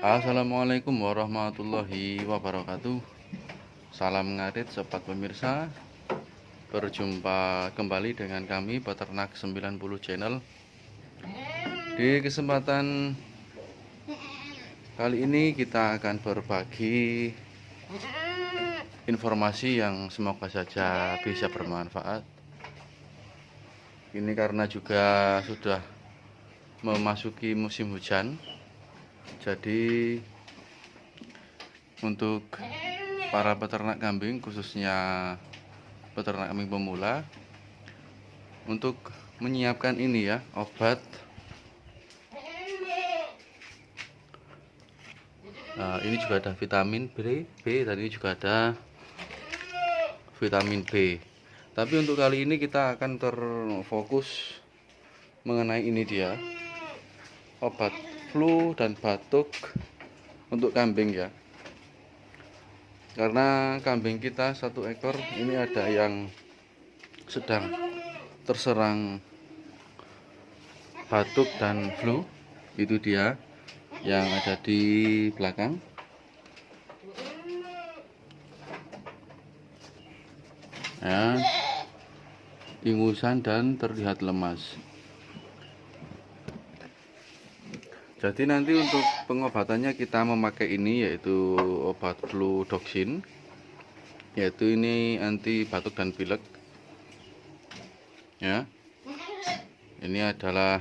Assalamualaikum warahmatullahi wabarakatuh. Salam ngarit sobat pemirsa. Berjumpa kembali dengan kami Peternak 90 Channel. Di kesempatan kali ini kita akan berbagi informasi yang semoga saja bisa bermanfaat. Ini karena juga sudah memasuki musim hujan. Jadi untuk para peternak kambing, khususnya peternak kambing pemula, untuk menyiapkan ini ya, obat ini juga ada vitamin B dan ini juga ada vitamin B. Tapi untuk kali ini kita akan terfokus mengenai ini dia, obat flu dan batuk untuk kambing ya. Karena kambing kita satu ekor ini ada yang sedang terserang batuk dan flu. Itu dia yang ada di belakang. Ya, ingusan dan terlihat lemas. Jadi nanti untuk pengobatannya kita memakai ini, yaitu obat flu doksin, yaitu ini anti batuk dan pilek ya. Ini adalah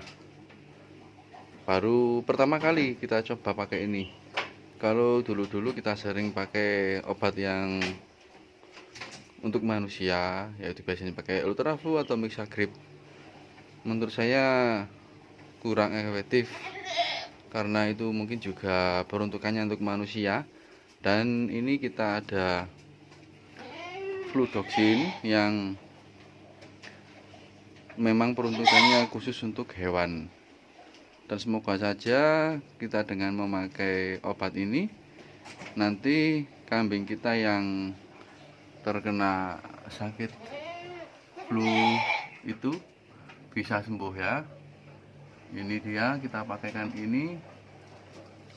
baru pertama kali kita coba pakai ini. Kalau dulu-dulu kita sering pakai obat yang untuk manusia, yaitu biasanya pakai Ultraflu atau Mixagrip. Menurut saya kurang efektif, karena itu mungkin juga peruntukannya untuk manusia. Dan ini kita ada Fludoxin yang memang peruntukannya khusus untuk hewan. Dan semoga saja kita dengan memakai obat ini, nanti kambing kita yang terkena sakit flu itu bisa sembuh ya. Ini dia, kita pakaikan ini,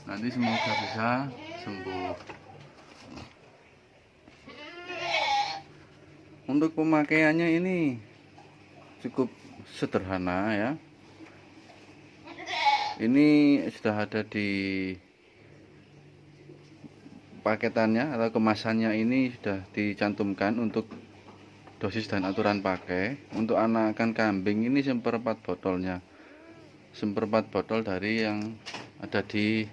nanti semoga bisa sembuh. Untuk pemakaiannya ini cukup sederhana ya. Ini sudah ada di paketannya atau kemasannya, ini sudah dicantumkan untuk dosis dan aturan pakai. Untuk anakan kambing ini seperempat botolnya, seperempat botol dari yang ada di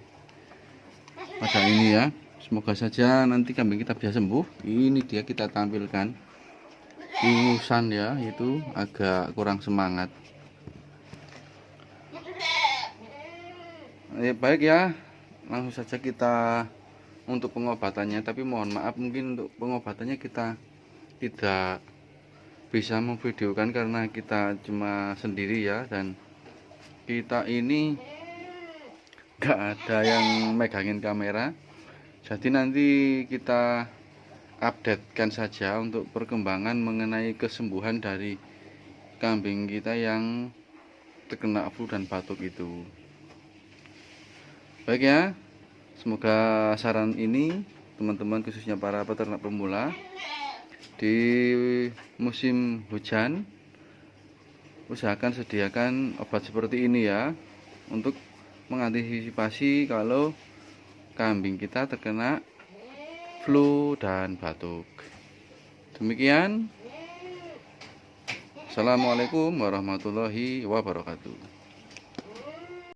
wadah ini ya. Semoga saja nanti kambing kita bisa sembuh. Ini dia, kita tampilkan ingusan ya, itu agak kurang semangat. Baik ya, langsung saja kita untuk pengobatannya. Tapi mohon maaf, mungkin untuk pengobatannya kita tidak bisa memvideokan karena kita cuma sendiri ya, dan kita ini gak ada yang megangin kamera. Jadi nanti kita updatekan saja untuk perkembangan mengenai kesembuhan dari kambing kita yang terkena flu dan batuk itu. Baik ya, semoga saran ini teman-teman, khususnya para peternak pemula, di musim hujan usahakan sediakan obat seperti ini ya, untuk mengantisipasi kalau kambing kita terkena flu dan batuk. Demikian, assalamualaikum warahmatullahi wabarakatuh.